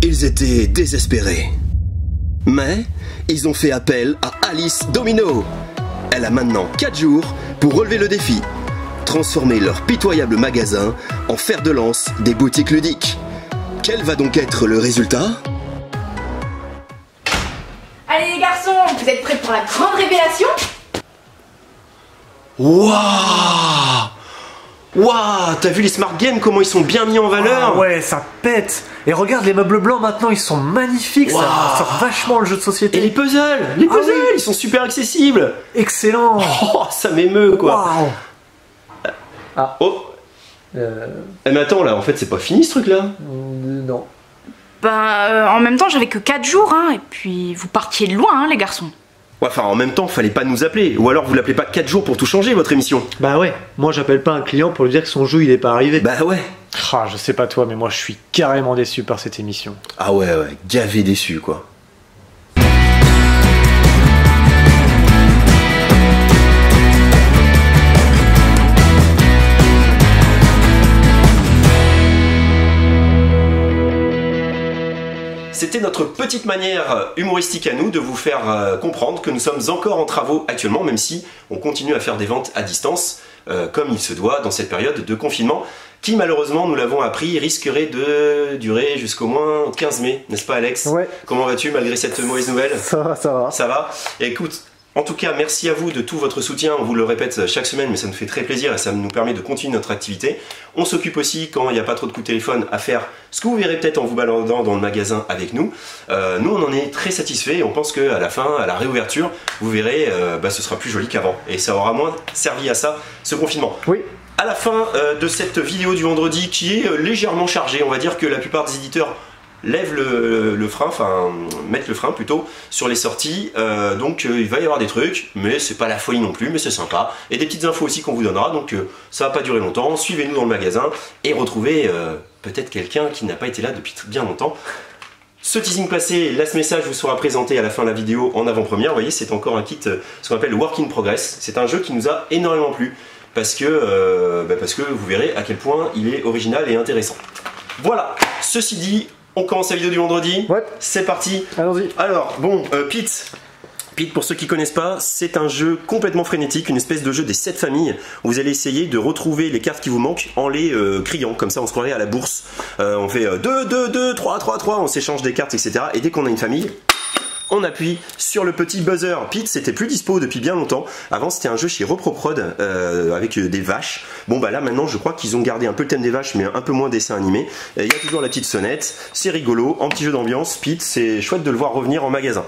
Ils étaient désespérés. Mais ils ont fait appel à Alice Domino. Elle a maintenant 4 jours pour relever le défi. Transformer leur pitoyable magasin en fer de lance des boutiques ludiques. Quel va donc être le résultat? Allez les garçons, vous êtes prêts pour la grande révélation? Waouh! Waouh! T'as vu les smart games, comment ils sont bien mis en valeur? Ah ouais, ça pète! Et regarde, les meubles blancs maintenant, ils sont magnifiques, Wow. ça sort vachement le jeu de société. Et les puzzles! Les puzzles, oui. ils sont super accessibles! Excellent! Oh, ça m'émeut quoi! Waouh! Oh! Eh mais attends là, en fait c'est pas fini ce truc là? Non. En même temps j'avais que 4 jours hein, et puis vous partiez de loin hein, les garçons. Ouais, enfin en même temps fallait pas nous appeler, ou alors vous l'appelez pas 4 jours pour tout changer votre émission? Bah ouais, moi j'appelle pas un client pour lui dire que son jeu il est pas arrivé. Bah ouais! Ah, je sais pas toi, mais moi je suis carrément déçu par cette émission. Ah ouais, gavé déçu quoi. C'était notre petite manière humoristique à nous de vous faire comprendre que nous sommes encore en travaux actuellement, même si on continue à faire des ventes à distance, comme il se doit dans cette période de confinement, qui malheureusement, nous l'avons appris, risquerait de durer jusqu'au moins 15 mai, n'est-ce pas Alex? Ouais. Comment vas-tu malgré cette mauvaise nouvelle? Ça va, ça va. Ça va? Et écoute, en tout cas, merci à vous de tout votre soutien. On vous le répète chaque semaine, mais ça nous fait très plaisir et ça nous permet de continuer notre activité. On s'occupe aussi, quand il n'y a pas trop de coups de téléphone, à faire ce que vous verrez peut-être en vous baladant dans le magasin avec nous. Nous, on en est très satisfaits et on pense qu'à la fin, à la réouverture, vous verrez, ce sera plus joli qu'avant. Et ça aura moins servi à ça, ce confinement. Oui. À la fin de cette vidéo du vendredi, qui est légèrement chargée, on va dire que la plupart des éditeurs lève le frein, enfin mettre le frein plutôt sur les sorties, donc il va y avoir des trucs, mais c'est pas la folie non plus, mais c'est sympa, et des petites infos aussi qu'on vous donnera, donc ça va pas durer longtemps, suivez-nous dans le magasin et retrouvez peut-être quelqu'un qui n'a pas été là depuis bien longtemps. Ce teasing passé, ce message vous sera présenté à la fin de la vidéo en avant-première. Vous voyez, c'est encore un kit, ce qu'on appelle le Work in Progress. C'est un jeu qui nous a énormément plu, parce que vous verrez à quel point il est original et intéressant. Voilà, ceci dit, on commence la vidéo du vendredi. Ouais. C'est parti. Allons-y. Alors, bon, Pete, pour ceux qui connaissent pas, c'est un jeu complètement frénétique, une espèce de jeu des 7 familles, où vous allez essayer de retrouver les cartes qui vous manquent en les criant, comme ça on se croirait à la bourse. On fait 2, 2, 2, 3, 3, 3, on s'échange des cartes, etc. Et dès qu'on a une famille, on appuie sur le petit buzzer. Pete, c'était plus dispo depuis bien longtemps. Avant, c'était un jeu chez ReproProd avec des vaches. Bon, bah là, maintenant, je crois qu'ils ont gardé un peu le thème des vaches, mais un peu moins dessin animé. Il y a toujours la petite sonnette. C'est rigolo. En petit jeu d'ambiance, Pete, c'est chouette de le voir revenir en magasin.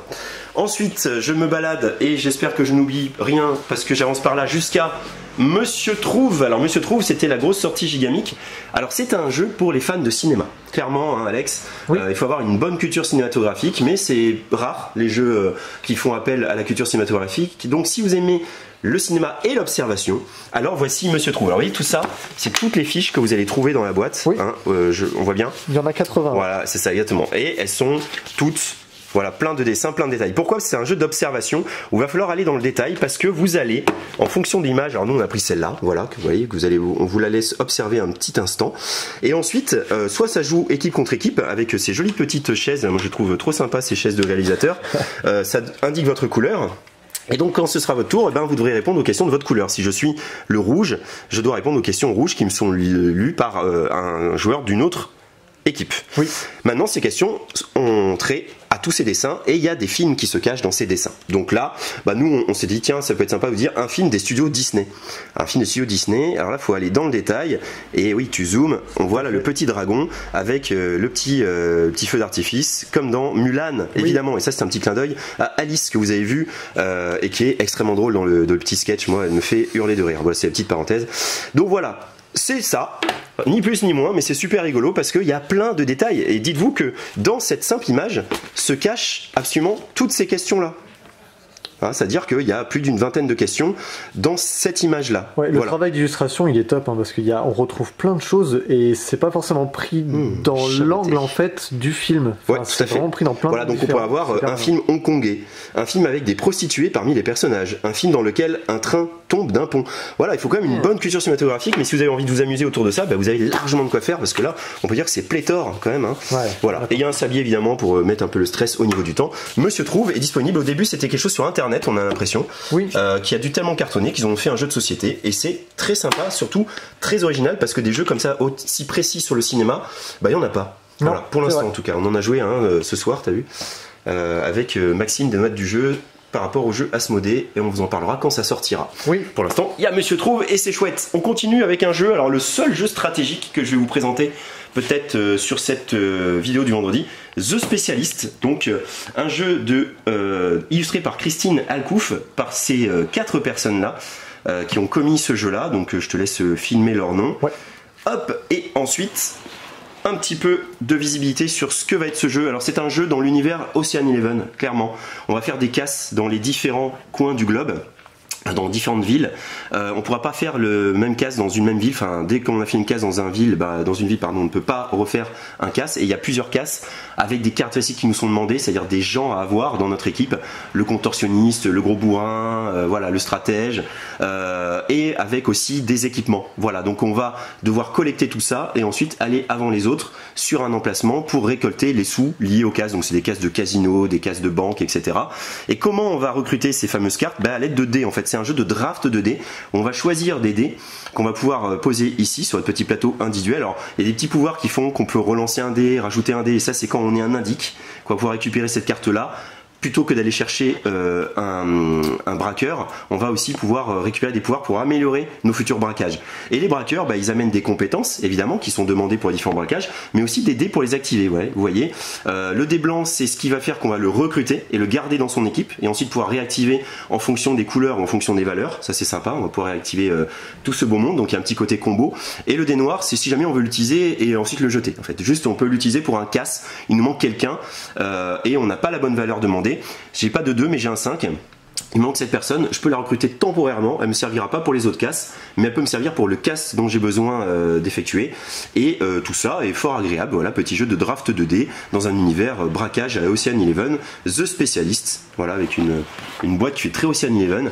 Ensuite, je me balade et j'espère que je n'oublie rien parce que j'avance par là jusqu'à Monsieur Trouve. Alors Monsieur Trouve, c'était la grosse sortie Gigamic. Alors c'est un jeu pour les fans de cinéma. Clairement, hein, Alex, oui. Il faut avoir une bonne culture cinématographique, mais c'est rare les jeux qui font appel à la culture cinématographique. Donc si vous aimez le cinéma et l'observation, alors voici Monsieur Trouve. Alors vous voyez tout ça, c'est toutes les fiches que vous allez trouver dans la boîte. Oui. Hein, on voit bien. Il y en a 80. Voilà, c'est ça exactement. Et elles sont toutes... Voilà, plein de dessins, plein de détails. Pourquoi? C'est un jeu d'observation où il va falloir aller dans le détail parce que vous allez, en fonction de l'image, alors nous on a pris celle-là, voilà, que vous voyez, on vous la laisse observer un petit instant. Et ensuite, soit ça joue équipe contre équipe avec ces jolies petites chaises, moi je trouve trop sympa ces chaises de réalisateur, ça indique votre couleur. Et donc quand ce sera votre tour, vous devrez répondre aux questions de votre couleur. Si je suis le rouge, je dois répondre aux questions rouges qui me sont lues par un joueur d'une autre équipe. Oui. Maintenant, ces questions ont trait à tous ces dessins et il y a des films qui se cachent dans ces dessins. Donc là, nous, on s'est dit, tiens, ça peut être sympa de vous dire un film des studios Disney. Un film des studios Disney, alors là, il faut aller dans le détail et oui, tu zoomes, on voit là le petit dragon avec le petit feu d'artifice, comme dans Mulan, évidemment. Oui. Et ça, c'est un petit clin d'œil à Alice que vous avez vu et qui est extrêmement drôle dans le petit sketch. Moi, elle me fait hurler de rire. Voilà, c'est la petite parenthèse. Donc voilà. C'est ça, ni plus ni moins, mais c'est super rigolo parce qu'il y a plein de détails. Et dites-vous que dans cette simple image se cachent absolument toutes ces questions-là. Hein, c'est-à-dire qu'il y a plus d'une vingtaine de questions dans cette image-là. Ouais, le travail d'illustration, il est top, parce qu'on retrouve plein de choses et c'est pas forcément pris dans l'angle en fait du film. Ouais, tout à fait. Vraiment pris dans plein voilà, donc on peut avoir un film hongkongais, un film avec des prostituées parmi les personnages, un film dans lequel un train tombe d'un pont. Voilà, il faut quand même une bonne culture cinématographique, mais si vous avez envie de vous amuser autour de ça, bah, vous avez largement de quoi faire, parce que là, on peut dire que c'est pléthore quand même. Hein. Voilà. Et il y a un sablier évidemment pour mettre un peu le stress au niveau du temps. Monsieur Trouve est disponible. Au début, c'était quelque chose sur internet, on a l'impression, qui a dû tellement cartonner qu'ils ont fait un jeu de société, et c'est très sympa, surtout très original, parce que des jeux comme ça aussi précis sur le cinéma, bah il y en a pas. Non, voilà, pour l'instant en tout cas. On en a joué ce soir, t'as vu, avec Maxime des notes du jeu par rapport au jeu Asmodée, et on vous en parlera quand ça sortira. Oui. Pour l'instant, il y a Monsieur Trouve et c'est chouette. On continue avec un jeu, alors le seul jeu stratégique que je vais vous présenter peut-être sur cette vidéo du vendredi, The Specialist, donc un jeu illustré par Christine Alcouf, par ces 4 personnes-là qui ont commis ce jeu-là, donc je te laisse filmer leur nom. Ouais. Hop, et ensuite un petit peu de visibilité sur ce que va être ce jeu. Alors c'est un jeu dans l'univers Ocean Eleven, clairement. On va faire des casses dans les différents coins du globe, dans différentes villes. On pourra pas faire le même casse dans une même ville. Enfin, dès qu'on a fait une casse dans une ville, on ne peut pas refaire un casse. Et il y a plusieurs casses avec des caractéristiques qui nous sont demandées, c'est-à-dire des gens à avoir dans notre équipe, le contorsionniste, le gros bourrin, voilà, le stratège, et avec aussi des équipements. Voilà, donc on va devoir collecter tout ça et ensuite aller avant les autres sur un emplacement pour récolter les sous liés aux cases. Donc c'est des cases de casino, des cases de banque, etc. Et comment on va recruter ces fameuses cartes? À l'aide de dés, en fait. C'est un jeu de draft de dés. On va choisir des dés qu'on va pouvoir poser ici sur le petit plateau individuel. Alors il y a des petits pouvoirs qui font qu'on peut relancer un dé, rajouter un dé, et ça c'est quand on est un indique qu'on va pouvoir récupérer cette carte là. Plutôt que d'aller chercher un braqueur, on va aussi pouvoir récupérer des pouvoirs pour améliorer nos futurs braquages. Et les braqueurs, ils amènent des compétences, évidemment, qui sont demandées pour les différents braquages, mais aussi des dés pour les activer. Ouais, vous voyez, le dé blanc, c'est ce qui va faire qu'on va le recruter et le garder dans son équipe, et ensuite pouvoir réactiver en fonction des couleurs ou en fonction des valeurs. Ça c'est sympa, on va pouvoir réactiver tout ce beau monde, donc il y a un petit côté combo. Et le dé noir, c'est si jamais on veut l'utiliser et ensuite le jeter. En fait, juste on peut l'utiliser pour un casse, il nous manque quelqu'un, et on n'a pas la bonne valeur demandée. J'ai pas de 2 mais j'ai un 5. Il manque cette personne, je peux la recruter temporairement, elle me servira pas pour les autres casses, mais elle peut me servir pour le casse dont j'ai besoin d'effectuer. Et tout ça est fort agréable, voilà, petit jeu de draft 2D dans un univers braquage à la Ocean Eleven, The Specialist, voilà, avec une boîte qui fait très Ocean Eleven,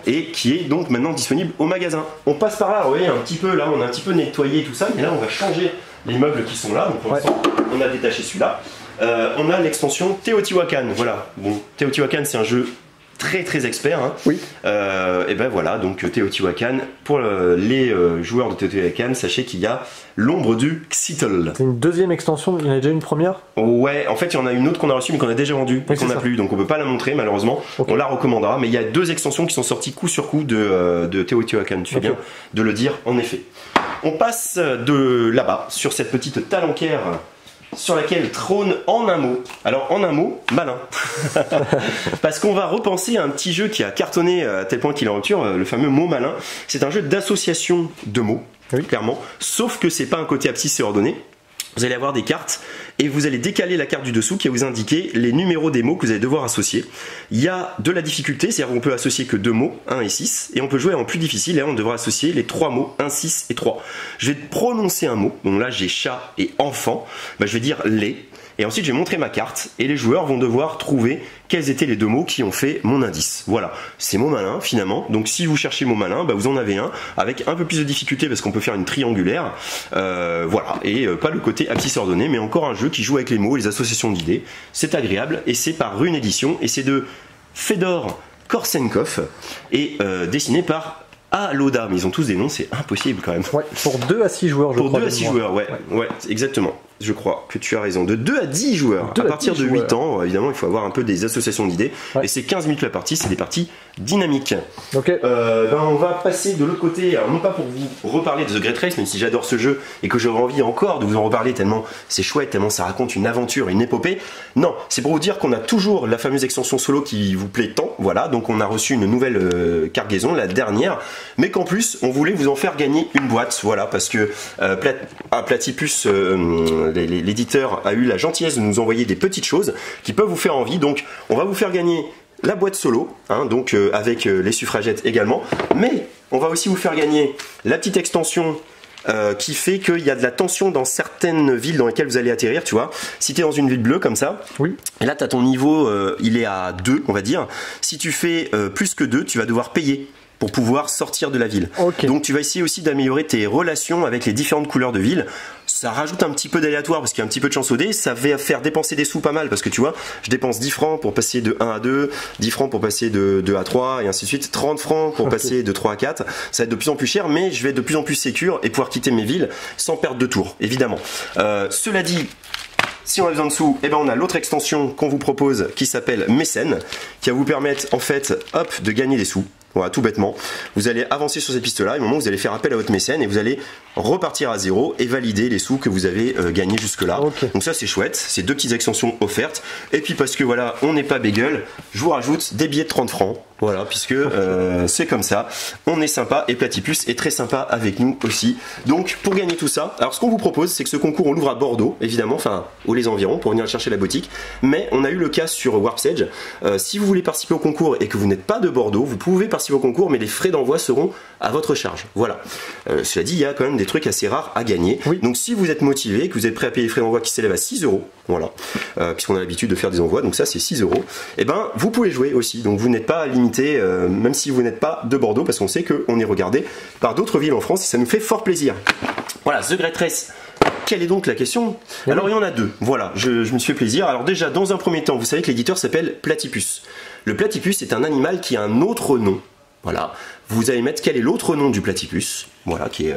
et qui est donc maintenant disponible au magasin. On passe par là, vous voyez, un petit peu, là on a un petit peu nettoyé tout ça, mais là on va changer les meubles qui sont là, donc pour l'instant on a détaché celui-là. On a l'extension Teotihuacan, voilà. Bon, Teotihuacan c'est un jeu très très expert. Hein. Oui. Et ben voilà, donc Teotihuacan, pour les joueurs de Teotihuacan, sachez qu'il y a l'ombre du Xitl. C'est une deuxième extension, il y en a déjà une première? Ouais, en fait il y en a une autre qu'on a reçue mais qu'on a déjà vendue, et qu'on n'a plus, donc on peut pas la montrer malheureusement. On la recommandera, mais il y a 2 extensions qui sont sorties coup sur coup de Teotihuacan, tu fais bien de le dire en effet. On passe de là-bas, sur cette petite talanquère sur laquelle trône en un mot, alors en un mot, malin, parce qu'on va repenser à un petit jeu qui a cartonné à tel point qu'il est en rupture, le fameux mot malin. C'est un jeu d'association de mots, clairement, sauf que c'est pas un côté abscisse et ordonné. Vous allez avoir des cartes et vous allez décaler la carte du dessous qui va vous indiquer les numéros des mots que vous allez devoir associer. Il y a de la difficulté, c'est-à-dire qu'on peut associer que 2 mots, 1 et 6, et on peut jouer en plus difficile, et là on devra associer les 3 mots, 1, 6 et 3. Je vais prononcer un mot, donc là j'ai chat et enfant, je vais dire les, et ensuite je vais montrer ma carte, et les joueurs vont devoir trouver quels étaient les 2 mots qui ont fait mon indice. Voilà, c'est mot malin finalement, donc si vous cherchez mot malin, vous en avez un, avec un peu plus de difficulté parce qu'on peut faire une triangulaire, voilà, et pas le côté abscisse ordonnée, mais encore un jeu qui joue avec les mots et les associations d'idées. C'est agréable, et c'est par Rune Édition, et c'est de Fedor Korsenkov, et dessiné par Aloda, mais ils ont tous des noms, c'est impossible quand même. Ouais, pour 2 à 6 joueurs, je crois. Pour 2 à 6 joueurs, ouais, exactement. Je crois que tu as raison. De 2 à 10 joueurs. À partir de 8 ans, évidemment, il faut avoir un peu des associations d'idées. Et c'est 15 minutes la partie, c'est des parties dynamiques. Ok. On va passer de l'autre côté, alors non pas pour vous reparler de The Great Race, même si j'adore ce jeu et que j'aurais envie encore de vous en reparler tellement c'est chouette, tellement ça raconte une aventure, une épopée. Non, c'est pour vous dire qu'on a toujours la fameuse extension solo qui vous plaît tant. Voilà, donc on a reçu une nouvelle cargaison, la dernière, mais qu'en plus, on voulait vous en faire gagner une boîte. Voilà, parce que Platypus, l'éditeur, a eu la gentillesse de nous envoyer des petites choses qui peuvent vous faire envie. Donc, on va vous faire gagner la boîte solo, hein, donc avec les suffragettes également, mais on va aussi vous faire gagner la petite extension qui fait qu'il y a de la tension dans certaines villes dans lesquelles vous allez atterrir, tu vois. Si tu es dans une ville bleue comme ça, et là tu as ton niveau, il est à 2, on va dire. Si tu fais plus que 2, tu vas devoir payer pour pouvoir sortir de la ville. Okay. Donc tu vas essayer aussi d'améliorer tes relations avec les différentes couleurs de ville. Ça rajoute un petit peu d'aléatoire parce qu'il y a un petit peu de chance au dé. Ça va faire dépenser des sous pas mal parce que tu vois, je dépense 10 francs pour passer de 1 à 2, 10 francs pour passer de 2 à 3 et ainsi de suite, 30 francs pour passer de 3 à 4. Ça va être de plus en plus cher, mais je vais être de plus en plus sécure et pouvoir quitter mes villes sans perdre de tour, évidemment. Cela dit, si on a besoin de sous, eh ben on a l'autre extension qu'on vous propose qui s'appelle Mécène, qui va vous permettre en fait, hop, de gagner des sous. Voilà, tout bêtement. Vous allez avancer sur cette piste-là, et au moment où vous allez faire appel à votre mécène, et vous allez repartir à zéro et valider les sous que vous avez gagnés jusque-là. Okay. Donc ça c'est chouette, c'est 2 petites extensions offertes. Et puis parce que voilà, on n'est pas bagel, je vous rajoute des billets de 30 francs. Voilà, puisque c'est comme ça, on est sympa et Platypus est très sympa avec nous aussi. Donc pour gagner tout ça, alors ce qu'on vous propose, c'est que ce concours on l'ouvre à Bordeaux, évidemment, enfin ou les environs pour venir chercher la boutique. Mais on a eu le cas sur Warp's Edge. Si vous voulez participer au concours et que vous n'êtes pas de Bordeaux, vous pouvez participer au concours, mais les frais d'envoi seront à votre charge. Voilà. Cela dit, il y a quand même des trucs assez rares à gagner. Oui. Donc si vous êtes motivé, que vous êtes prêt à payer les frais d'envoi qui s'élèvent à 6 €, voilà, puisqu'on a l'habitude de faire des envois, donc ça c'est 6 €, et ben vous pouvez jouer aussi. Donc vous n'êtes pas limité, même si vous n'êtes pas de Bordeaux, parce qu'on sait qu'on est regardé par d'autres villes en France et ça nous fait fort plaisir. Voilà, The Great Race. Quelle est donc la question? Alors il y en a deux, voilà, je me suis fait plaisir. Alors déjà, dans un premier temps, vous savez que l'éditeur s'appelle Platypus. Le platypus est un animal qui a un autre nom. Voilà, vous allez mettre quel est l'autre nom du platypus. Voilà, qui est.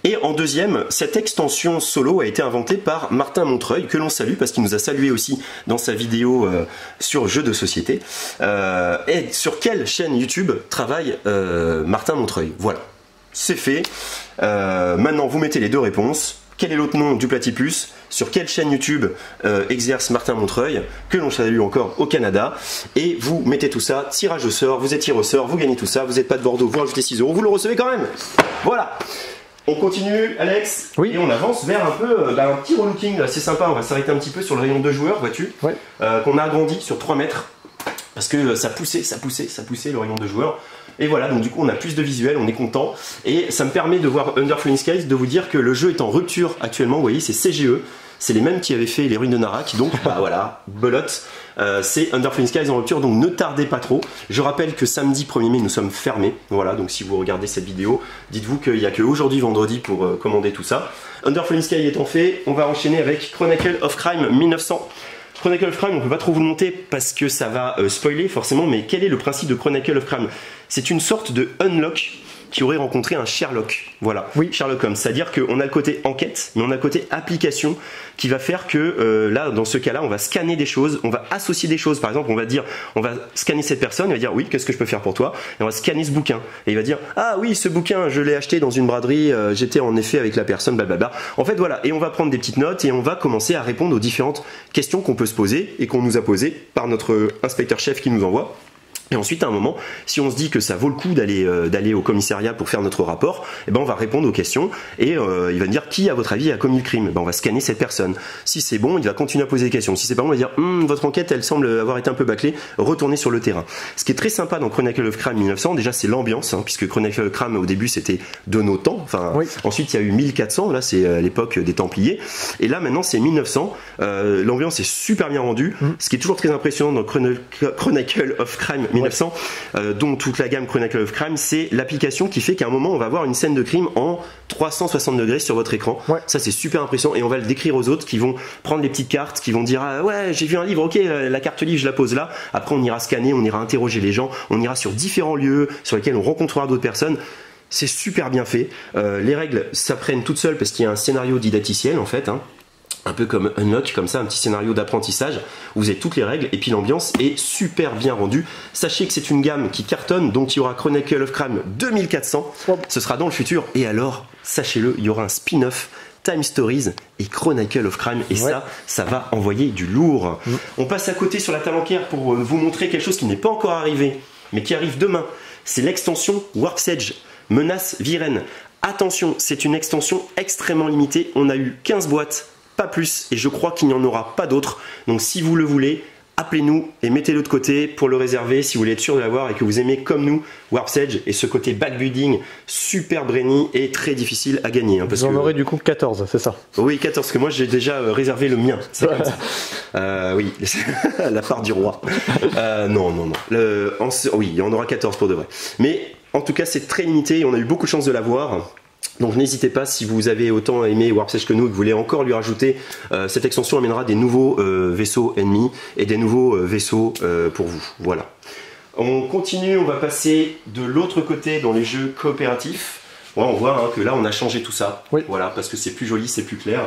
Et en deuxième, cette extension solo a été inventée par Martin Montreuil, que l'on salue parce qu'il nous a salué aussi dans sa vidéo sur jeux de société. Et sur quelle chaîne YouTube travaille Martin Montreuil? Voilà, c'est fait. Maintenant, vous mettez les deux réponses. Quel est l'autre nom du platypus? Sur quelle chaîne YouTube exerce Martin Montreuil, que l'on salue encore au Canada? Et vous mettez tout ça, tirage au sort, vous êtes tiré au sort, vous gagnez tout ça, vous n'êtes pas de Bordeaux, vous rajoutez 6 €, vous le recevez quand même. Voilà. On continue, Alex, oui. Et on avance vers un peu un petit relooking, c'est sympa, on va s'arrêter un petit peu sur le rayon 2 joueurs, vois-tu, ouais. Qu'on a agrandi sur 3 mètres, parce que ça poussait le rayon 2 joueurs. Et voilà, donc du coup on a plus de visuels, on est content. Et ça me permet de voir Under Falling Skies, de vous dire que le jeu est en rupture actuellement. Vous voyez, c'est CGE, c'est les mêmes qui avaient fait les ruines de Narak. Donc bah voilà, belote, c'est Under Falling Skies en rupture, donc ne tardez pas trop. Je rappelle que samedi 1er mai nous sommes fermés. Voilà, donc si vous regardez cette vidéo, dites-vous qu'il n'y a qu'aujourd'hui vendredi pour commander tout ça. Under Falling Skies étant fait, on va enchaîner avec Chronicle of Crime 1900. Chronicle of Crime, on peut pas trop vous le monter parce que ça va spoiler forcément, mais quel est le principe de Chronicle of Crime? C'est une sorte de unlock qui aurait rencontré un Sherlock. Voilà, oui. Sherlock Holmes. C'est-à-dire qu'on a le côté enquête, mais on a le côté application qui va faire que là, dans ce cas-là, on va scanner des choses, on va associer des choses. Par exemple, on va dire, on va scanner cette personne, il va dire oui, qu'est-ce que je peux faire pour toi? Et on va scanner ce bouquin. Et il va dire ah oui, ce bouquin, je l'ai acheté dans une braderie, j'étais en effet avec la personne, blablabla. En fait, voilà. Et on va prendre des petites notes et on va commencer à répondre aux différentes questions qu'on peut se poser et qu'on nous a posées par notre inspecteur-chef qui nous envoie. Et ensuite, à un moment, si on se dit que ça vaut le coup d'aller au commissariat pour faire notre rapport, eh ben on va répondre aux questions et il va nous dire qui, à votre avis, a commis le crime. Eh ben on va scanner cette personne. Si c'est bon, il va continuer à poser des questions. Si c'est pas bon, on va dire votre enquête, elle semble avoir été un peu bâclée. Retournez sur le terrain. Ce qui est très sympa dans Chronicle of Crime 1900, déjà c'est l'ambiance, puisque Chronicle of Crime au début c'était de nos temps. Enfin, oui. Ensuite il y a eu 1400. Là c'est l'époque des Templiers. Et là maintenant c'est 1900. L'ambiance est super bien rendue. Ce qui est toujours très impressionnant dans Chronicle of Crime 1900, dont toute la gamme Chronicle of Crime, c'est l'application qui fait qu'à un moment on va avoir une scène de crime en 360 degrés sur votre écran. Ouais. Ça c'est super impressionnant et on va le décrire aux autres qui vont prendre les petites cartes, qui vont dire ah, ouais j'ai vu un livre, ok la carte livre je la pose là. Après on ira scanner, on ira interroger les gens, on ira sur différents lieux sur lesquels on rencontrera d'autres personnes. C'est super bien fait. Les règles s'apprennent toutes seules parce qu'il y a un scénario didacticiel en fait. Un peu comme Unlock, comme ça, un petit scénario d'apprentissage où vous avez toutes les règles et puis l'ambiance est super bien rendue. Sachez que c'est une gamme qui cartonne, donc il y aura Chronicle of Crime 2400, ce sera dans le futur. Et alors, sachez-le, il y aura un spin-off Time Stories et Chronicle of Crime et ça va envoyer du lourd. On passe à côté sur la table bancaire pour vous montrer quelque chose qui n'est pas encore arrivé, mais qui arrive demain. C'est l'extension Warp's Edge, Menace Viren. Attention, c'est une extension extrêmement limitée, on a eu 15 boîtes. Pas plus, et je crois qu'il n'y en aura pas d'autres. Donc si vous le voulez, appelez-nous et mettez-le de côté pour le réserver si vous voulez être sûr de l'avoir et que vous aimez comme nous Warp's Edge et ce côté backbuilding super brainy et très difficile à gagner. Vous en aurez du coup 14, c'est ça? Oui, 14, parce que moi j'ai déjà réservé le mien. C'est comme ça. Oui, la part du roi. Non. Oui, il y en aura 14 pour de vrai. Mais En tout cas, c'est très limité et on a eu beaucoup de chance de l'avoir. Donc n'hésitez pas, si vous avez autant aimé Warp's Edge que nous et que vous voulez encore lui rajouter, cette extension amènera des nouveaux vaisseaux ennemis et des nouveaux vaisseaux pour vous. Voilà. On continue, on va passer de l'autre côté dans les jeux coopératifs. Ouais, on voit que là on a changé tout ça. Oui. Voilà, parce que c'est plus joli, c'est plus clair.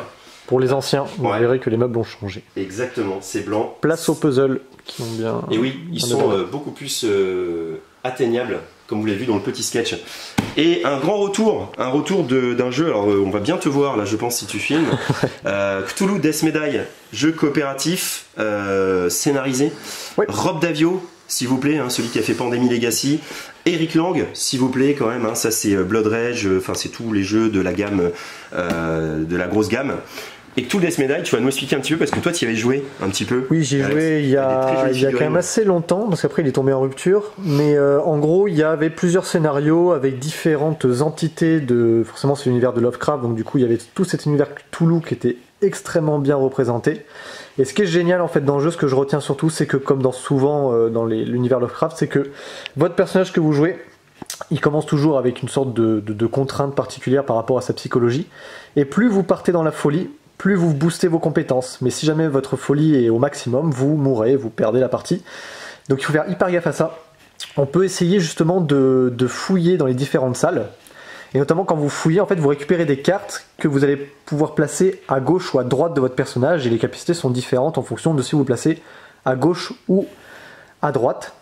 Pour les anciens, vous verrez que les meubles ont changé. Exactement, c'est blanc. Place aux puzzles qui ont bien... Et oui, ils sont beaucoup plus atteignables, comme vous l'avez vu dans le petit sketch. Et un grand retour, d'un jeu, alors on va bien te voir là je pense si tu filmes. Cthulhu Death Medaille, jeu coopératif, scénarisé. Oui. Rob Davio, s'il vous plaît, celui qui a fait Pandemic Legacy. Eric Lang, s'il vous plaît quand même, ça c'est Blood Rage, enfin c'est tous les jeux de la gamme, de la grosse gamme. Et que tout le Death Medaille, tu vas nous expliquer un petit peu parce que toi tu y avais joué un petit peu. Oui, j'ai joué il y a quand même assez longtemps parce qu'après il est tombé en rupture. Mais en gros, il y avait plusieurs scénarios avec différentes entités de. Forcément, c'est l'univers de Lovecraft, donc du coup, il y avait tout cet univers Cthulhu qui était extrêmement bien représenté. Et ce qui est génial en fait dans le jeu, ce que je retiens surtout, c'est que comme souvent dans l'univers Lovecraft, c'est que votre personnage que vous jouez, il commence toujours avec une sorte de contrainte particulière par rapport à sa psychologie. Et plus vous partez dans la folie, plus vous boostez vos compétences. Mais si jamais votre folie est au maximum, vous mourrez, vous perdez la partie. Donc il faut faire hyper gaffe à ça. On peut essayer justement de fouiller dans les différentes salles. Et notamment quand vous fouillez, en fait, vous récupérez des cartes que vous allez pouvoir placer à gauche ou à droite de votre personnage. Et les capacités sont différentes en fonction de si vous vous placez à gauche ou à droite.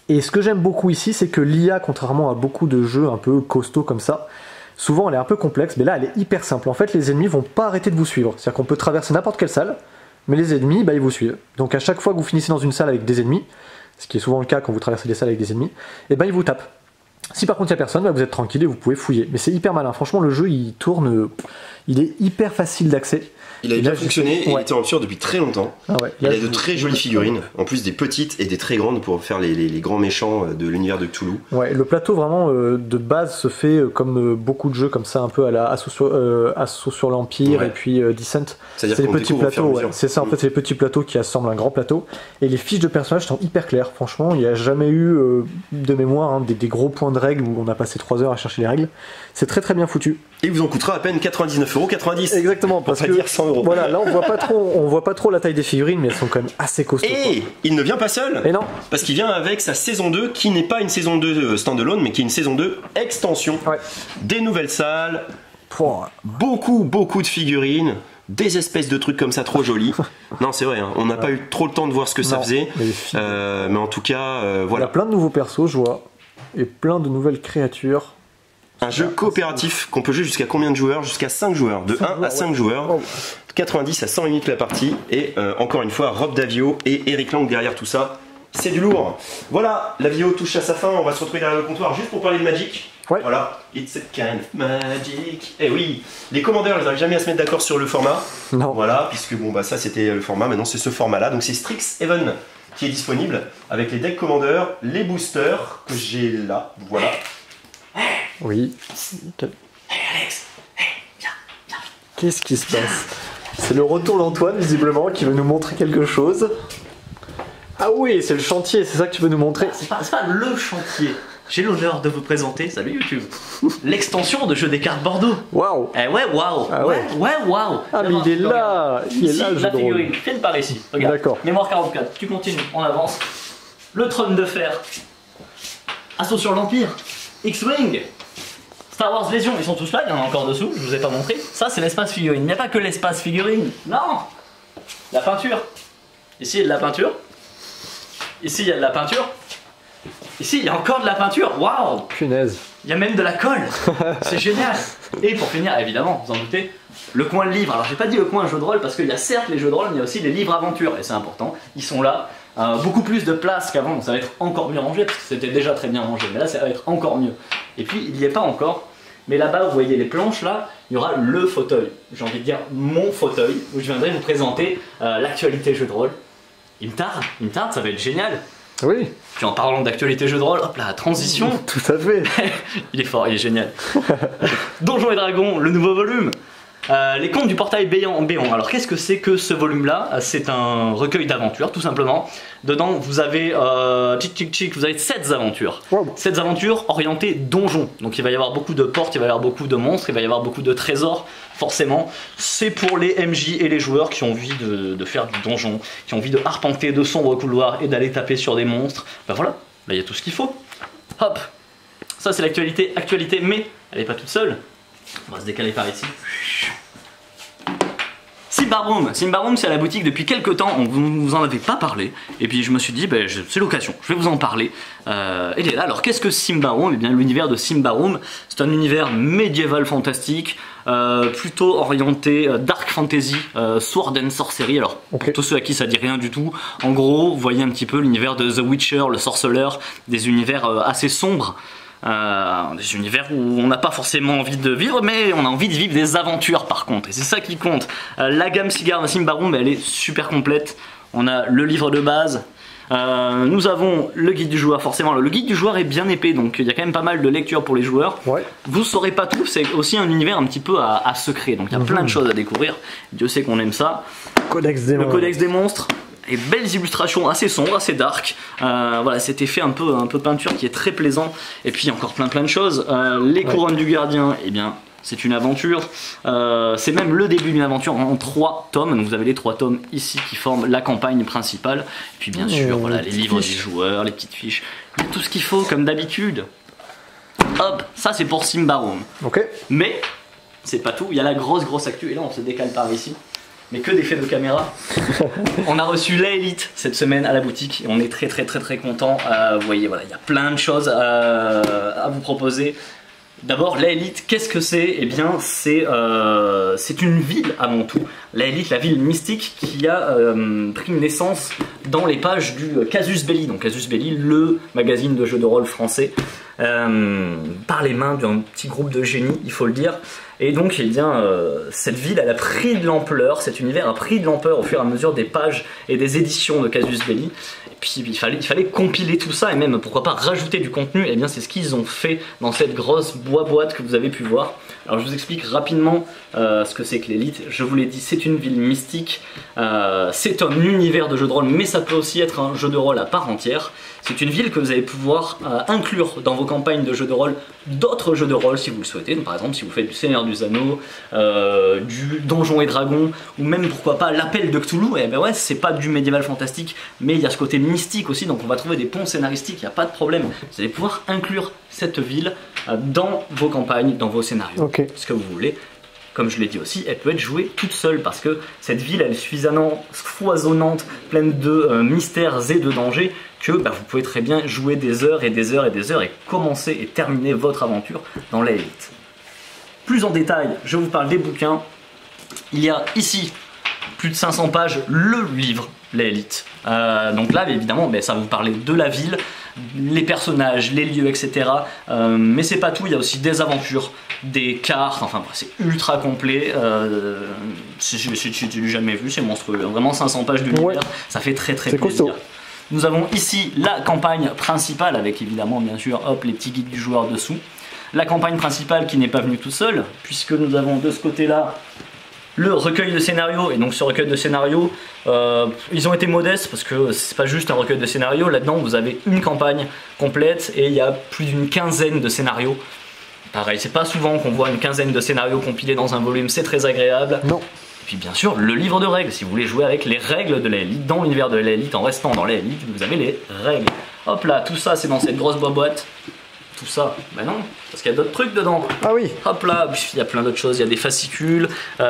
Et ce que j'aime beaucoup ici, c'est que l'IA, contrairement à beaucoup de jeux un peu costauds comme ça, souvent elle est un peu complexe, mais là elle est hyper simple. En fait, les ennemis vont pas arrêter de vous suivre. C'est-à-dire qu'on peut traverser n'importe quelle salle, mais les ennemis, ils vous suivent. Donc à chaque fois que vous finissez dans une salle avec des ennemis, ce qui est souvent le cas quand vous traversez des salles avec des ennemis, ils vous tapent. Si par contre il n'y a personne, vous êtes tranquille et vous pouvez fouiller. Mais c'est hyper malin. Franchement, le jeu il tourne, il est hyper facile d'accès. Il a bien fonctionné et il était en rupture depuis très longtemps. Ah ouais, il a de très jolies figurines, en plus des petites et des très grandes pour faire les grands méchants de l'univers de Cthulhu. Ouais, le plateau vraiment de base se fait comme beaucoup de jeux comme ça, un peu à la Assaut sur l'Empire et puis Descent. C'est les petits plateaux, c'est ça en fait, c'est les petits plateaux qui assemblent un grand plateau. Et les fiches de personnages sont hyper claires. Franchement, il n'y a jamais eu de mémoire des gros points de règles où on a passé 3 heures à chercher les règles. C'est très très bien foutu. Et il vous en coûtera à peine 99,90€. Exactement, parce que dire 100 €. Voilà, là on voit pas trop la taille des figurines, mais elles sont quand même assez costauds. Et il ne vient pas seul. Et non. Parce qu'il vient avec sa saison 2 qui n'est pas une saison 2 standalone, mais qui est une saison 2 extension. Ouais. Des nouvelles salles, beaucoup de figurines, des espèces de trucs comme ça trop jolis. Non, c'est vrai, on n'a pas eu trop le temps de voir ce que ça faisait. Mais en tout cas, voilà. Il y a plein de nouveaux persos, je vois, et plein de nouvelles créatures. Un jeu coopératif qu'on peut jouer jusqu'à combien de joueurs? Jusqu'à 5 joueurs, de 1 à 5 joueurs, 90 à 100 minutes la partie, et encore une fois Rob Davio et Eric Lang derrière tout ça, c'est du lourd. Voilà, la vidéo touche à sa fin, on va se retrouver derrière le comptoir juste pour parler de Magic. Ouais. Voilà, it's a kind of magic. Et oui, les commandeurs, ils n'arrivent jamais à se mettre d'accord sur le format. Non. Voilà, puisque bon ça c'était le format, maintenant c'est ce format là, donc c'est Strixhaven qui est disponible, avec les decks commandeurs, les boosters que j'ai là, voilà. Oui. Hey Alex, viens. Qu'est-ce qui se passe? C'est le retour d'Antoine, visiblement, qui veut nous montrer quelque chose. Ah oui, c'est le chantier, c'est ça que tu veux nous montrer? C'est pas le chantier. J'ai l'honneur de vous présenter, salut YouTube, l'extension de jeu des cartes Bordeaux. Waouh. Eh ouais, waouh. Ah ouais. Waouh. Ah mais il est là, le jeu la de figurine, rôle. filme par ici, regarde. D'accord. Mémoire 44, tu continues, on avance. Le trône de fer. Assaut sur l'Empire. X-Wing. Star Wars Légion, ils sont tous là, il y en a encore dessous, je vous ai pas montré. Ça c'est l'espace figurine, il n'y a pas que l'espace figurine, non. La peinture. Ici il y a de la peinture. Ici il y a de la peinture. Ici il y a encore de la peinture, waouh. Punaise. Il y a même de la colle, c'est génial. Et pour finir, évidemment, vous en doutez, le coin livre. Alors j'ai pas dit le coin jeu de rôle parce qu'il y a certes les jeux de rôle, mais il y a aussi les livres aventures, et c'est important, ils sont là. Beaucoup plus de place qu'avant, ça va être encore mieux rangé parce que c'était déjà très bien rangé, mais là ça va être encore mieux. Et puis il n'y est pas encore, mais là-bas vous voyez les planches là, il y aura le fauteuil, j'ai envie de dire mon fauteuil, où je viendrai vous présenter l'actualité jeu de rôle. Il me tarde, ça va être génial. Oui. Puis en parlant d'actualité jeu de rôle, hop là, transition. Tout à fait. Il est fort, il est génial. Donjons et Dragons, le nouveau volume. Les contes du portail béant. Alors qu'est-ce que c'est que ce volume-là? C'est un recueil d'aventures, tout simplement. Dedans, vous avez vous avez 7 aventures. Wow. 7 aventures orientées donjons. Donc il va y avoir beaucoup de portes, il va y avoir beaucoup de monstres, il va y avoir beaucoup de trésors. Forcément, c'est pour les MJ et les joueurs qui ont envie de faire du donjon, qui ont envie de arpenter de sombres couloirs et d'aller taper sur des monstres. Ben voilà, là il y a tout ce qu'il faut. Hop, ça c'est l'actualité, mais elle n'est pas toute seule. On va se décaler par ici. Symbaroum, c'est à la boutique depuis quelques temps, on vous en avait pas parlé, et puis je me suis dit, ben, c'est l'occasion, je vais vous en parler. Elle est là. Alors qu'est-ce que Symbaroum? Eh bien l'univers de Symbaroum, c'est un univers médiéval fantastique, plutôt orienté dark fantasy, sword and sorcery. Alors pour tous ceux à qui ça dit rien du tout, en gros, vous voyez un petit peu l'univers de The Witcher, le sorceleur, des univers assez sombres. Des univers où on n'a pas forcément envie de vivre, mais on a envie de vivre des aventures par contre, et c'est ça qui compte. La gamme Cigare de Symbaroum, elle est super complète. On a le livre de base, nous avons le guide du joueur. Forcément, le guide du joueur est bien épais, donc il y a quand même pas mal de lectures pour les joueurs. Vous saurez pas tout, c'est aussi un univers un petit peu à secret, donc il y a plein de choses à découvrir. Dieu sait qu'on aime ça. Le codex des monstres. Et belles illustrations assez sombres, assez dark. Voilà, cet effet un peu peinture qui est très plaisant. Et puis encore plein de choses. Les couronnes du gardien, eh bien c'est une aventure. C'est même le début d'une aventure en 3 tomes. Donc vous avez les 3 tomes ici qui forment la campagne principale. Et puis bien sûr, voilà, les livres des joueurs, les petites fiches, tout ce qu'il faut comme d'habitude. Hop, ça c'est pour Symbaroum. Mais c'est pas tout, il y a la grosse actu. Et là on se décale par ici. Mais que d'effets de caméra. On a reçu la Elite cette semaine à la boutique et on est très content. Vous voyez, voilà, il y a plein de choses à vous proposer. D'abord, la Elite, qu'est-ce que c'est? Eh bien, c'est une ville avant tout. La Elite, la ville mystique qui a pris naissance dans les pages du Casus Belli. Donc Casus Belli, le magazine de jeux de rôle français, par les mains d'un petit groupe de génies, il faut le dire. Et donc, eh bien, cette ville, elle a pris de l'ampleur, cet univers a pris de l'ampleur au fur et à mesure des pages et des éditions de Casus Belli. Et puis, il fallait compiler tout ça et même, pourquoi pas, rajouter du contenu. Et bien, c'est ce qu'ils ont fait dans cette grosse boîte que vous avez pu voir. Alors, je vous explique rapidement ce que c'est que l'Élite. Je vous l'ai dit, c'est une ville mystique, c'est un univers de jeu de rôle, mais ça peut aussi être un jeu de rôle à part entière. C'est une ville que vous allez pouvoir inclure dans vos campagnes de jeux de rôle d'autres jeux de rôle si vous le souhaitez. Donc, par exemple, si vous faites du Seigneur des Anneaux, du Donjons et Dragons, ou même pourquoi pas l'Appel de Cthulhu, et ben ouais, c'est pas du médiéval fantastique, mais il y a ce côté mystique aussi, donc on va trouver des ponts scénaristiques, il n'y a pas de problème. Vous allez pouvoir inclure cette ville dans vos campagnes, dans vos scénarios, ce que vous voulez. Comme je l'ai dit aussi, elle peut être jouée toute seule parce que cette ville elle est suffisamment foisonnante, pleine de mystères et de dangers que vous pouvez très bien jouer des heures et des heures et des heures et commencer et terminer votre aventure dans la Elite. Plus en détail, je vous parle des bouquins. Il y a ici plus de 500 pages, le livre, la Elite. Donc là, évidemment, ça va vous parler de la ville, les personnages, les lieux, etc. Mais c'est pas tout, il y a aussi des aventures, des cartes, enfin c'est ultra complet. J'ai jamais vu, c'est monstrueux. Vraiment 500 pages d'univers, ça fait très plaisir. Costaud. Nous avons ici la campagne principale avec évidemment, bien sûr, hop, les petits guides du joueur dessous. La campagne principale qui n'est pas venue tout seul, puisque nous avons de ce côté-là le recueil de scénarios. Et donc ce recueil de scénarios, ils ont été modestes parce que c'est pas juste un recueil de scénarios. Là-dedans, vous avez une campagne complète et il y a plus d'une quinzaine de scénarios. Pareil, c'est pas souvent qu'on voit une quinzaine de scénarios compilés dans un volume, c'est très agréable. Non. Et puis bien sûr, le livre de règles, si vous voulez jouer avec les règles de la Elite, dans l'univers de la Elite, en restant dans la Elite, vous avez les règles. Hop là, tout ça c'est dans cette grosse boîte. Tout ça, ben non, parce qu'il y a d'autres trucs dedans. Ah oui. Hop là, il y a plein d'autres choses, il y a des fascicules,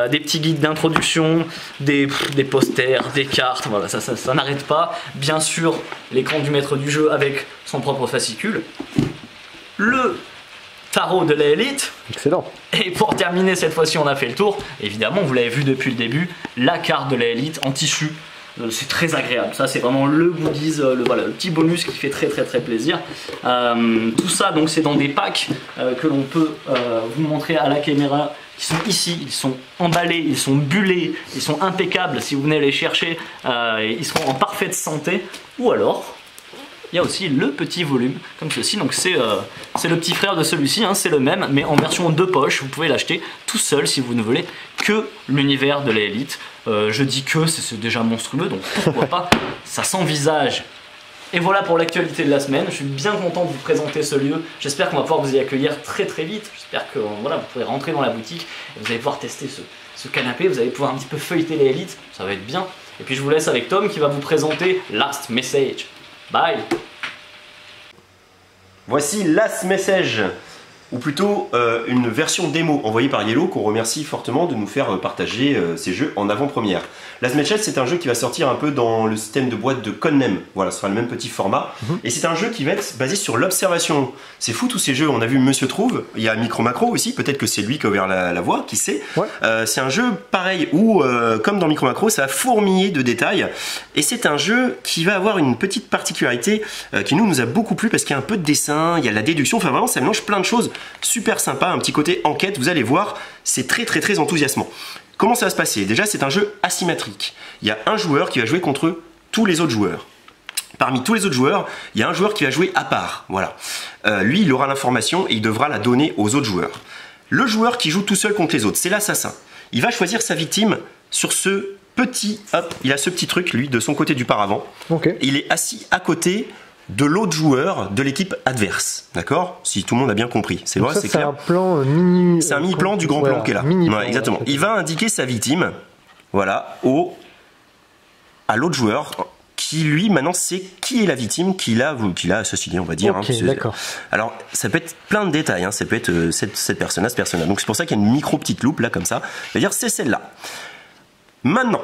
des petits guides d'introduction, des posters, des cartes, voilà, ça n'arrête pas. Bien sûr, l'écran du maître du jeu avec son propre fascicule. Le tarot de la Elite. Excellent. Et pour terminer, cette fois-ci, on a fait le tour. Évidemment, vous l'avez vu depuis le début, la carte de la Elite en tissu. C'est très agréable, ça c'est vraiment le goodies, le petit bonus qui fait très plaisir. Tout ça donc c'est dans des packs que l'on peut vous montrer à la caméra, qui sont ici, ils sont emballés, ils sont bullés, ils sont impeccables. Si vous venez les chercher, ils seront en parfaite santé. Ou alors il y a aussi le petit volume, comme ceci. Donc c'est le petit frère de celui-ci, hein, c'est le même, mais en version 2 poches. Vous pouvez l'acheter tout seul si vous ne voulez que l'univers de l'élite. Je dis que c'est déjà monstrueux, donc pourquoi pas, ça s'envisage. Et voilà pour l'actualité de la semaine. Je suis bien content de vous présenter ce lieu. J'espère qu'on va pouvoir vous y accueillir très très vite. J'espère que voilà, vous pourrez rentrer dans la boutique et vous allez pouvoir tester ce canapé. Vous allez pouvoir un petit peu feuilleter les élites. Ça va être bien. Et puis je vous laisse avec Tom qui va vous présenter Last Message. Bye. Voici Last Message, ou plutôt une version démo envoyée par Yellow, qu'on remercie fortement de nous faire partager ces jeux en avant-première. Last Message, c'est un jeu qui va sortir un peu dans le système de boîte de Codenames. Voilà, ce sera le même petit format. Et c'est un jeu qui va être basé sur l'observation. C'est fou tous ces jeux. On a vu Monsieur Trouve, il y a Micro Macro aussi, peut-être que c'est lui qui a ouvert la voie, qui sait. Ouais. C'est un jeu pareil où, comme dans Micro Macro, ça va fourmiller de détails. Et c'est un jeu qui va avoir une petite particularité qui nous a beaucoup plu parce qu'il y a un peu de dessin, il y a de la déduction, enfin vraiment ça mélange plein de choses. Super sympa, un petit côté enquête, vous allez voir, c'est très très très enthousiasmant. Comment ça va se passer? Déjà, c'est un jeu asymétrique. Il y a un joueur qui va jouer contre tous les autres joueurs. Parmi tous les autres joueurs, il y a un joueur qui va jouer à part. Voilà. Lui, il aura l'information et il devra la donner aux autres joueurs. Le joueur qui joue tout seul contre les autres, c'est l'assassin. Il va choisir sa victime sur ce petit... Hop, il a ce petit truc, lui, de son côté du paravent. Okay. Il est assis à côté de l'autre joueur de l'équipe adverse, d'accord? Si tout le monde a bien compris, c'est vrai, c'est clair. C'est un plan mini. C'est un mini plan du grand plan qui est là. Ouais, exactement. Il va indiquer sa victime, voilà, à l'autre joueur qui lui maintenant sait qui est la victime qu'il a assassiné, on va dire. Okay, d'accord. Alors ça peut être plein de détails, hein. Ça peut être cette personne-là, cette personne-là. Donc c'est pour ça qu'il y a une micro petite loupe là comme ça. C'est-à-dire c'est celle-là. Maintenant,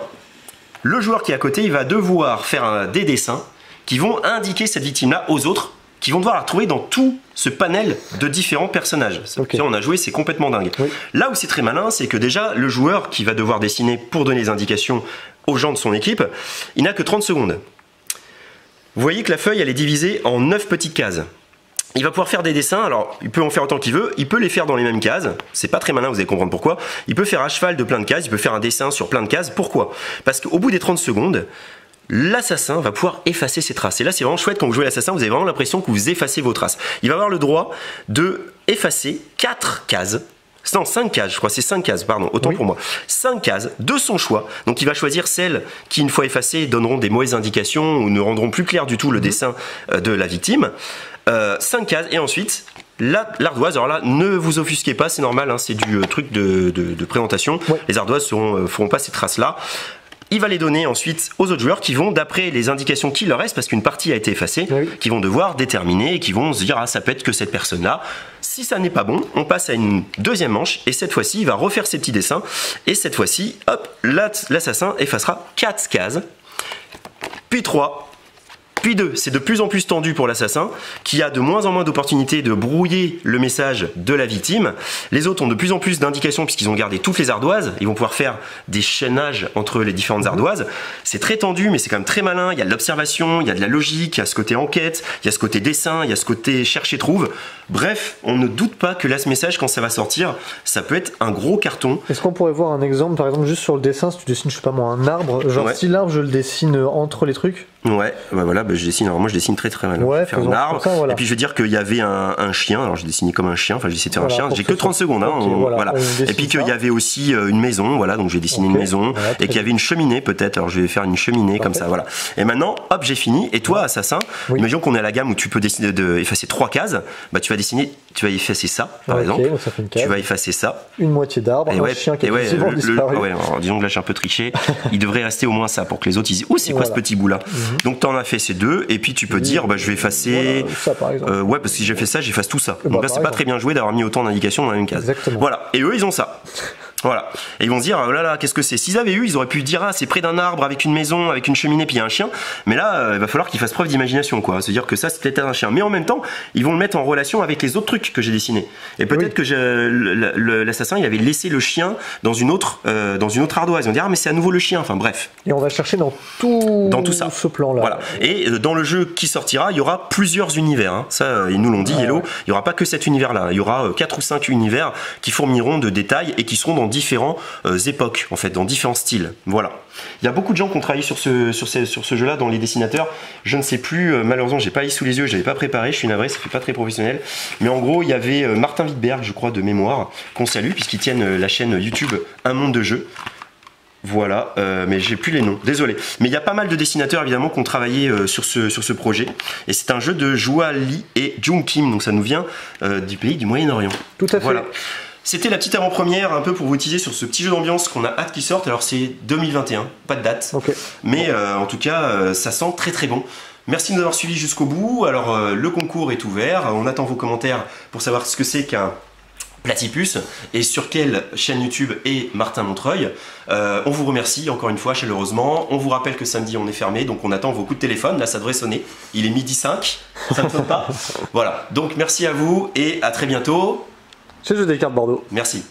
le joueur qui est à côté, il va devoir faire des dessins qui vont indiquer cette victime-là aux autres, qui vont devoir la retrouver dans tout ce panel de différents personnages. Okay. On a joué, c'est complètement dingue. Oui. Là où c'est très malin, c'est que déjà, le joueur qui va devoir dessiner pour donner les indications aux gens de son équipe, il n'a que 30 secondes. Vous voyez que la feuille, elle est divisée en 9 petites cases. Il va pouvoir faire des dessins, alors il peut en faire autant qu'il veut, il peut les faire dans les mêmes cases, c'est pas très malin, vous allez comprendre pourquoi. Il peut faire à cheval de plein de cases, il peut faire un dessin sur plein de cases, pourquoi? Parce qu'au bout des 30 secondes, l'assassin va pouvoir effacer ses traces. Et là, c'est vraiment chouette quand vous jouez l'assassin, vous avez vraiment l'impression que vous effacez vos traces. Il va avoir le droit de effacer 4 cases. Non, 5 cases, je crois, c'est 5 cases, pardon, autant pour moi. 5 cases de son choix. Donc il va choisir celles qui, une fois effacées, donneront des mauvaises indications ou ne rendront plus clair du tout le dessin de la victime. 5 cases, et ensuite, l'ardoise, alors là, ne vous offusquez pas, c'est normal, hein, c'est du truc de présentation. Ouais. Les ardoises feront pas ces traces-là. Il va les donner ensuite aux autres joueurs qui vont, d'après les indications qu'il leur reste, parce qu'une partie a été effacée, qui vont devoir déterminer et qui vont se dire ah ça peut être que cette personne-là. Si ça n'est pas bon, on passe à une deuxième manche et cette fois-ci il va refaire ses petits dessins et cette fois-ci, hop, l'assassin effacera 4 cases, puis 3. Puis 2, c'est de plus en plus tendu pour l'assassin, qui a de moins en moins d'opportunités de brouiller le message de la victime. Les autres ont de plus en plus d'indications puisqu'ils ont gardé toutes les ardoises. Ils vont pouvoir faire des chaînages entre les différentes ardoises. C'est très tendu, mais c'est quand même très malin. Il y a de l'observation, il y a de la logique, il y a ce côté enquête, il y a ce côté dessin, il y a ce côté cherche-et-trouve. Bref, on ne doute pas que Last Message, quand ça va sortir, ça peut être un gros carton. Est-ce qu'on pourrait voir un exemple, par exemple, juste sur le dessin, si tu dessines, je sais pas moi, un arbre, genre si l'arbre, je le dessine entre les trucs? Ouais, bah voilà, bah je dessine. Alors moi je dessine très mal. Ouais, faire un arbre. Ça, voilà. Et puis je veux dire qu'il y avait un chien. Alors j'ai dessiné comme un chien. Enfin j'ai essayé de faire un chien. J'ai que 30 secondes. Hein, okay, voilà. Et puis qu'il y avait aussi une maison. Voilà, donc j'ai dessiné une maison. Voilà, et qu'il y avait une cheminée peut-être. Alors je vais faire une cheminée comme ça. Voilà. Et maintenant, hop, j'ai fini. Et toi, assassin, imaginons qu'on est à la gamme où tu peux décider d'effacer 3 cases. Bah tu vas dessiner, tu vas effacer ça, par exemple. Ça fait une case. Tu vas effacer ça. Une moitié d'arbre. Un chien qui est disparu. Ouais, alors, disons que là j'ai un peu triché. Il devrait rester au moins ça pour que les autres ils disent oh c'est quoi ce petit bout là. Donc t'en as fait ces 2 et puis tu peux dire bah je vais effacer ça par exemple. Ouais parce que si j'ai fait ça j'efface tout ça. Donc là c'est pas très bien joué d'avoir mis autant d'indications dans la même case. Exactement. Voilà, et eux ils ont ça. Voilà. Et ils vont se dire, oh là là, qu'est-ce que c'est? S'ils avaient eu, ils auraient pu dire, ah, c'est près d'un arbre avec une maison, avec une cheminée, puis il y a un chien. Mais là, il va falloir qu'ils fassent preuve d'imagination, quoi. C'est-à-dire que ça, c'est peut-être un chien. Mais en même temps, ils vont le mettre en relation avec les autres trucs que j'ai dessinés. Et peut-être que l'assassin, il avait laissé le chien dans une autre ardoise. Ils vont dire, ah, mais c'est à nouveau le chien. Enfin, bref. Et on va chercher dans tout ça. Ce plan-là. Voilà. Et dans le jeu qui sortira, il y aura plusieurs univers. Hein. Ça, ils nous l'ont dit, Hello. Il n'y aura pas que cet univers-là. Il y aura 4 ou 5 univers qui fourniront de détails et qui seront dans différents époques, en fait, dans différents styles. Voilà. Il y a beaucoup de gens qui ont travaillé sur ce jeu-là dans les dessinateurs. Je ne sais plus, malheureusement, j'ai pas eu sous les yeux, je n'avais pas préparé, je suis navré, ça fait pas très professionnel. Mais en gros, il y avait Martin Wittberg, je crois, de mémoire, qu'on salue, puisqu'ils tiennent la chaîne YouTube Un Monde de Jeux. Voilà, mais j'ai plus les noms, désolé. Mais il y a pas mal de dessinateurs évidemment qui ont travaillé sur ce projet. Et c'est un jeu de Joua Lee et Jung Kim, donc ça nous vient du pays du Moyen-Orient. Tout à fait. Voilà. C'était la petite avant-première un peu pour vous teaser sur ce petit jeu d'ambiance qu'on a hâte qu'il sorte. Alors c'est 2021, pas de date. Okay. Mais en tout cas, ça sent très très bon. Merci de nous avoir suivis jusqu'au bout. Alors le concours est ouvert. On attend vos commentaires pour savoir ce que c'est qu'un Platypus et sur quelle chaîne YouTube est Martin Montreuil. On vous remercie encore une fois chaleureusement. On vous rappelle que samedi on est fermé, donc on attend vos coups de téléphone. Là ça devrait sonner. Il est 12h05, ça ne sonne pas. Voilà, donc merci à vous et à très bientôt. C'est le jeu des cartes Bordeaux. Merci.